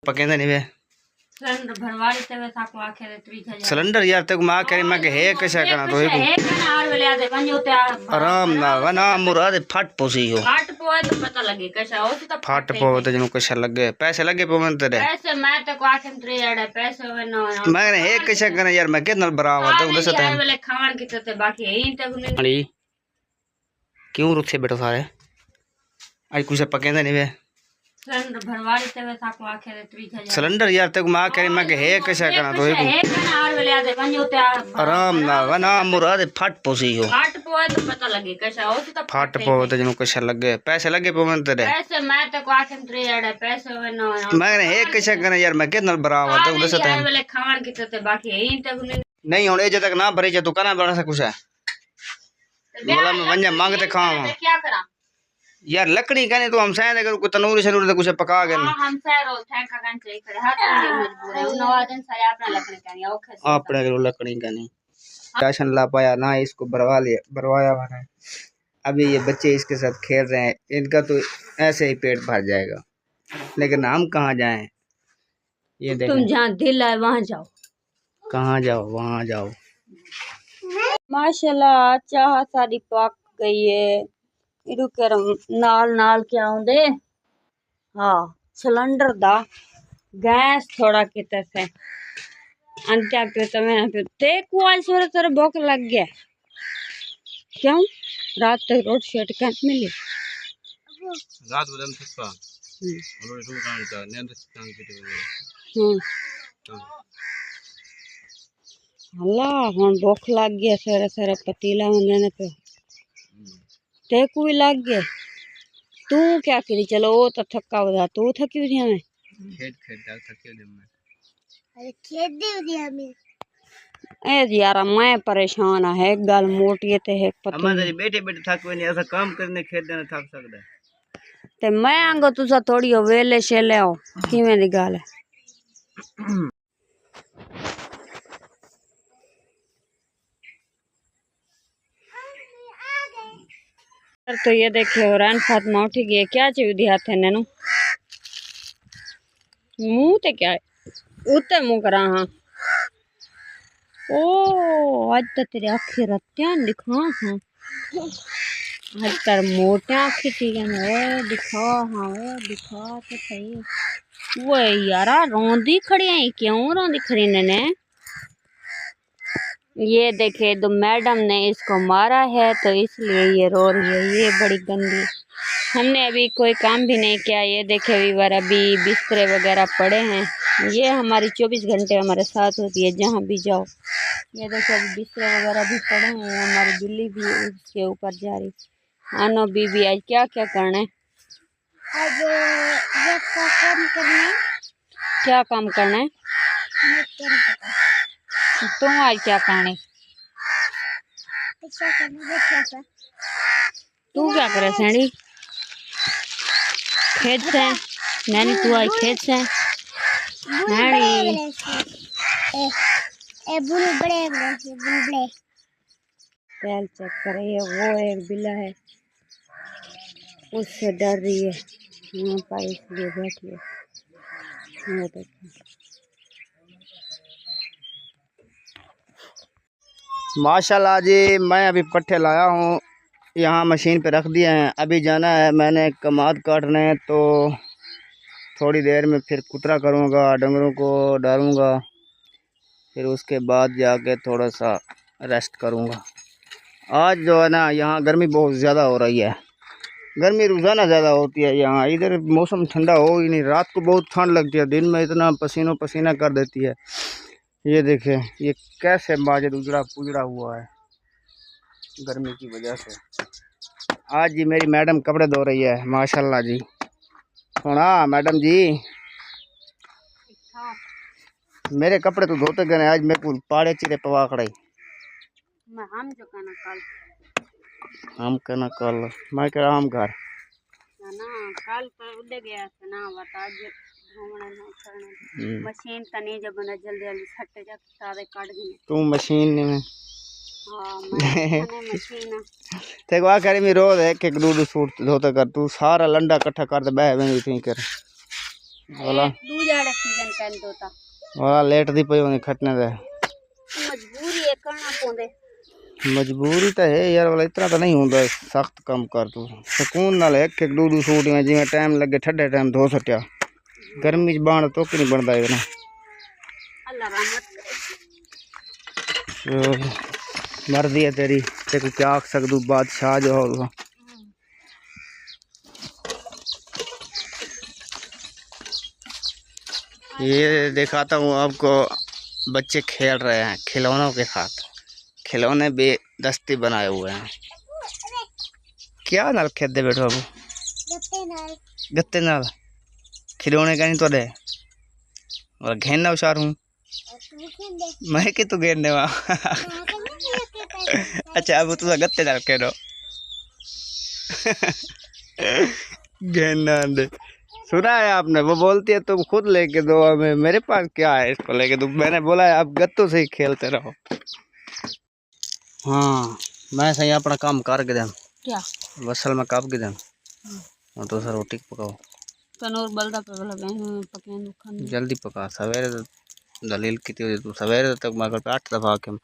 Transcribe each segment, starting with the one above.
पकेंदा नहीं वे सिलेंडर भरवाड़ी तवे साको आखे रे 3000 सिलेंडर यार तक मां करे मैं के है कैसा करना तो है कना आर वेले आदे वंजो ते आराम ना वना मुराद फट पोसी हो फट पोए तो पता लगे कैसा हो तो फट पोए तो जनु कैसा लगे पैसे लगे पे मन तेरे पैसे मैं तो को आखे 3000 पैसे वे ना मैं ने है कैसा करना यार मैं कितना बराबर तो दस आर वेले खावन की तो बाकी है तक नहीं क्यों रुथे बैठो सारे आज कुछ पकेंदा नहीं वे सिलेंडर भरवाड़ी तवे साको आखे रे 3000 सिलेंडर यार तक मां करे मैं के है कैसा करना तो है कना आर वेले आदे वंजो ते आराम ना वना मुराद फट पोसी हो फट पोए तो पता लगे कैसा हो तो फट पोए तो जनु कैसा लगे पैसे लगे पे मन तेरे पैसे मैं तो को आखे 3000 पैसे वे ना मैं ने है कैसा करना यार मैं कितना बराबर तो दस आर वेले खावन की तो बाकी है तक नहीं हुन ए तक ना भरे जा तू कना बना कुछ है मोला में वंजा मांगते खावा क्या करा यार लकड़ी कने तो हम शायद अगर कोई तनूरी शनूरी तो कुछ पका गए हां हम सरो थैंका कन चाहिए करे हाथ में मजबूर है नवाजन सारे अपना लकड़ी कनी ओखे अपने के लकड़ी कनी राशन ला पाया ना इसको भरवाया मैंने अभी ये बच्चे इसके साथ खेल रहे हैं इनका तो ऐसे ही पेट भर जाएगा लेकिन हम कहाँ जाएं ये देखो तुम जहाँ दिल है वहाँ जाओ कहाँ जाओ वहाँ जाओ माशाल्लाह चाह सारी पक गई है इरु कर नाल नाल क्या आउंदे हाँ सिलेंडर दा गैस थोड़ा किते से अंत्या पे तो मैं पे ते को आज सोरे तेरे भूख लग गया क्यों रात तक रोटी शोटी कैंट मिली रात बदन सस्ता और रोटी खाने का नींद से अल्लाह हुन भूख लग गया सारे सारे पतीला में पे ते को भी लग गया तू क्या करी चलो वो तो थका हुआ तू थकी हुई है खेत खेत थके दिन में अरे खेत दे दिया मैं ए यार मैं परेशान है एक गल मोटी है ते एक पता हमारे बैठे बैठे थक नहीं ऐसा काम करने खेत देने थक सकदा ते मैं आंगो तुसा थोड़ी वेले शेले हो किवें दी गल है तो ये देखिए रान फातिमा उठ गई क्या चाहिए हाथ है नैनू मुंह ते क्या है उते मुंह करा हाँ ओ आज तो तेरे आखे रत्यान दिखा हाँ आज तर मोटे आखे ठीक है ना दिखा हाँ दिखा तो सही वो यारा रोंदी खड़ी है क्यों रोंदी खड़ी ने ये देखे तो मैडम ने इसको मारा है तो इसलिए ये रो रही है ये बड़ी गंदी हमने अभी कोई काम भी नहीं किया ये देखे वीवर अभी बिस्तरे वगैरह पड़े हैं ये हमारी 24 घंटे हमारे साथ होती है जहाँ भी जाओ ये देखो अभी बिस्तरे वगैरह भी पड़े हैं हमारी बिल्ली भी उसके ऊपर जा रही आनो बीबी आज क्या क्या करना है आज ये काम करना है क्या काम करना है तुम आज क्या करने तू क्या करे सैनी खेत से नैनी तू आज खेत से नैनी तेल चेक करे वो एक बिल्ला है उससे डर रही है यहाँ पर इसलिए बैठी है ये देखो माशाल्लाह जी मैं अभी पट्ठे लाया हूँ यहाँ मशीन पे रख दिए हैं अभी जाना है मैंने कमाद काटने तो थोड़ी देर में फिर कुतरा करूँगा डंगरों को डालूँगा फिर उसके बाद जाके थोड़ा सा रेस्ट करूँगा। आज जो है ना यहाँ गर्मी बहुत ज़्यादा हो रही है गर्मी रोज़ाना ज़्यादा होती है यहाँ इधर मौसम ठंडा हो ही नहीं रात को बहुत ठंड लगती है दिन में इतना पसीनो पसीना कर देती है। ये देखें ये कैसे माजिद उजड़ा पुजड़ा हुआ है गर्मी की वजह से। आज जी मेरी मैडम कपड़े धो रही है माशाल्लाह जी सुना मैडम जी मेरे कपड़े तो धोते गए आज मेरे को पाड़े चिरे पवा खड़े हम जो कहना कल मैं कह रहा हम घर ना कल तो उड़े गया था ना बता मशीन तने जब बना जल्दी जल्दी छट्टे जब सारे काट गए तू मशीन में हां मैं मशीन ते वा करे मी रोज एक एक दूध सूट धोता कर तू सारा लंडा इकट्ठा कर दे बह में ठीक कर वाला दूजा सीजन पेन दोता वाला लेट दी पई होनी खटने दे मजबूरी है करना पोंदे मजबूरी तो है यार वाला इतना तो नहीं होंदा सख्त कम कर तू सुकून नाल एक एक दो सूट में जिवें टाइम लगे ठंडे टाइम धो सटिया गर्मी च बाण तो कि नहीं बनदा है ना अल्लाह रहमत मर्जी है तेरी ते को क्या आख सकदू बादशाह जो हो ये दिखाता हूँ आपको बच्चे खेल रहे हैं खिलौनों के साथ खिलौने बेदस्ती बनाए हुए हैं क्या नाल खेदे बैठो बाबू गत्ते नाल खिलौने का नहीं तो दे और घेरना होशियार हूँ मैं कि तू घेरने वा अच्छा अब तू गत्ते नाल खेलो घेरना दे सुना है आपने वो बोलती है तुम खुद लेके दो हमें मेरे पास क्या है इसको लेके दो मैंने बोला है आप गत्तों से ही खेलते रहो हाँ मैं सही अपना काम कर के दें क्या वसल में काप के दें और तो सर रोटी पकाओ तनूर बलदा पे वाला बहन पकाने दुकान जल्दी पका सवेरे दलील की थी तू सवेरे तक मैं 8 दफा के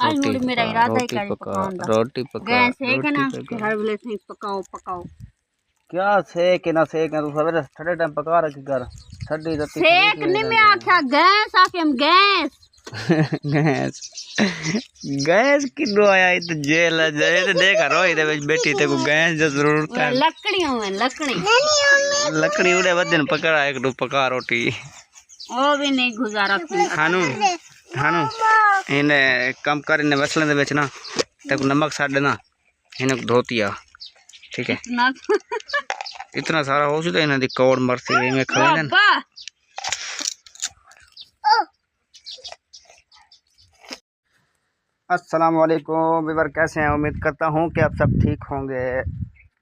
आज मुझे मेरा इरादा ही कर पकाऊं दा रोटी पका गैस है कि ना हर वेले से पकाओ पकाओ क्या सेक ना सेक तू सवेरे ठंडे टाइम पका रखी कर ठंडी रत्ती सेक नहीं मैं आख्या गैस आके हम गैस गैस गैस किलो आया तो जेल जाए तो देखा रो इधर बेटी ते को गैस जो जरूरत है लकड़ियों में लकड़ी लकड़ी उड़े बदन पकड़ा एक दो पका रोटी वो भी नहीं गुजारा हानू हानू इन्हें कम कर इन्हें वसलें दे विच ना ते को नमक साड़ देना इन्हें धोतिया ठीक है इतना सारा हो चुका इन्हें दी कौड़ मरसी में खा लेन अस्सलाम वालेकुम वीवर कैसे हैं उम्मीद करता हूं कि आप सब ठीक होंगे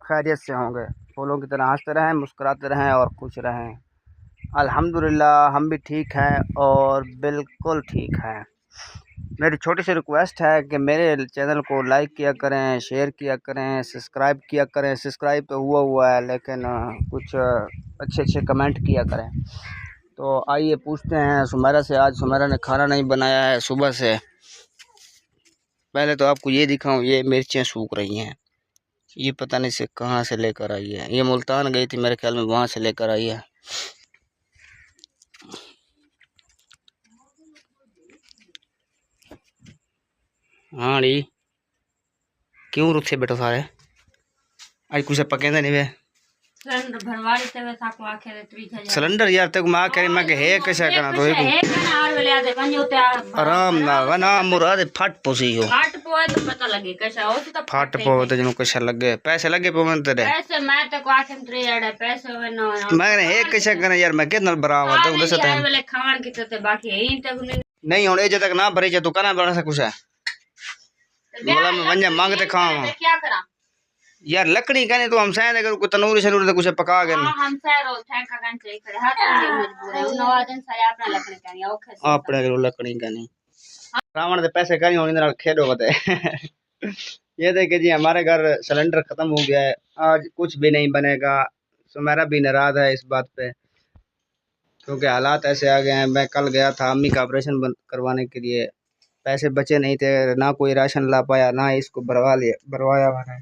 खैरियत से होंगे फूलों की तरह हंसते रहें मुस्कुराते रहें और खुश रहें अल्हम्दुलिल्लाह हम भी ठीक हैं और बिल्कुल ठीक हैं। मेरी छोटी सी रिक्वेस्ट है कि मेरे चैनल को लाइक किया करें शेयर किया करें सब्सक्राइब किया करें सब्सक्राइब तो हुआ है लेकिन कुछ अच्छे कमेंट किया करें। तो आइए पूछते हैं सुमेरा से। आज सुमेरा ने खाना नहीं बनाया है सुबह से। पहले तो आपको ये दिखाऊं, ये मिर्चें सूख रही हैं, ये पता नहीं से कहाँ से लेकर आई है। ये मुल्तान गई थी मेरे ख्याल में, वहाँ से लेकर आई है। हाँ डी क्यों रुथे बैठो सारे? आज कुछ पके नहीं वे सिलेंडर यार तक मां करे मैं के है कैसा करना तो आराम ना वना मुराद फट पोसी हो फट पोए तो पता लगे कैसा हो तो फट पोए तो जनु कैसा लगे पैसे लगे पे मन तेरे पैसे मैं तो को आखम त्रे यार पैसे वे ना मैं ने है कैसा करना यार मैं कितना बराबर तो दस टाइम वाले खावन की तो बाकी है तक नहीं होने जे तक ना भरे जे तू कना बना सा कुछ है बोला मैं वन्या मांगते खावा क्या करा यार लकड़ी कहने तो हम शायद अगर कोई तनूरी शनूरी तो कुछ पका गए हम सरो ठेका कन चाहिए करे हाथ में मजबूर है नवाजन सारे अपना लकड़ी कहनी ओखे अपने को लकड़ी कहनी रावण दे पैसे कहीं होने नाल खेडो बते ये देखे जी हमारे घर सिलेंडर खत्म हो गया है, आज कुछ भी नहीं बनेगा। सुमेरा भी नाराज है इस बात पे क्योंकि हालात ऐसे आ गए हैं। मैं कल गया था अम्मी का ऑपरेशन करवाने के लिए, पैसे बचे नहीं थे, ना कोई राशन ला पाया ना इसको भरवाया मैंने।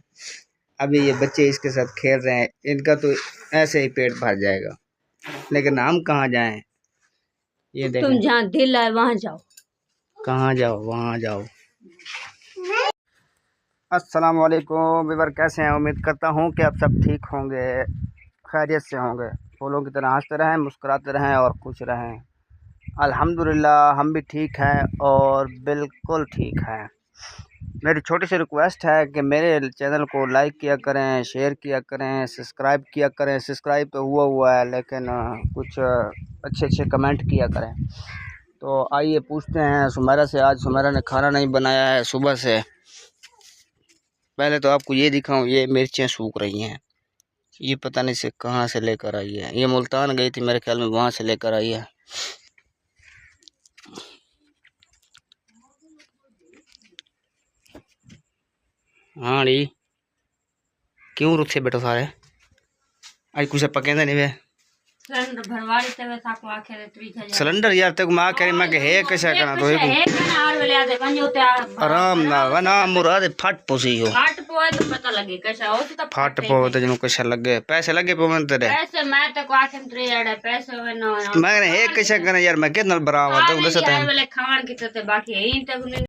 अभी ये बच्चे इसके साथ खेल रहे हैं, इनका तो ऐसे ही पेट भर जाएगा, लेकिन हम कहाँ जाएं? ये देखें तुम जहाँ दिल है वहाँ जाओ। कहाँ जाओ? वहाँ जाओ। अस्सलाम वालेकुम वीवर कैसे हैं? उम्मीद करता हूँ कि आप सब ठीक होंगे खैरियत से होंगे फूलों की तरह हंसते रहें मुस्कुराते रहें और खुश रहें। अल्हम्दुलिल्लाह हम भी ठीक हैं और बिल्कुल ठीक हैं। मेरी छोटी सी रिक्वेस्ट है कि मेरे चैनल को लाइक किया करें शेयर किया करें सब्सक्राइब किया करें। सब्सक्राइब तो हुआ है लेकिन कुछ अच्छे कमेंट किया करें। तो आइए पूछते हैं सुमेरा से। आज सुमेरा ने खाना नहीं बनाया है सुबह से। पहले तो आपको ये दिखाऊं, ये मिर्चें सूख रही हैं, ये पता नहीं से कहाँ से लेकर आई है। ये मुल्तान गई थी मेरे ख्याल में, वहाँ से लेकर आई है। हाँ डी क्यों रुथे बैठो सारे? आज कुछ पके नहीं वे सिलेंडर भरवाड़ी तवे साको आखे रे 30,000 सिलेंडर यार तेको मां कह मैं के है कैसा करना तो है कना आर वेले आदे वन्यो ते आराम ना वना मुराद फट पोसी हो फाट पोए तो पता लगे कैसा हो तो फट पो तो जनु कैसा लगे पैसे लगे पे मन तेरे पैसे मैं तो को आखे 30,000 पैसे वे ना मैं है कैसा करना यार मैं कितना बराबर तो बस वेले खान की तो बाकी है ही तो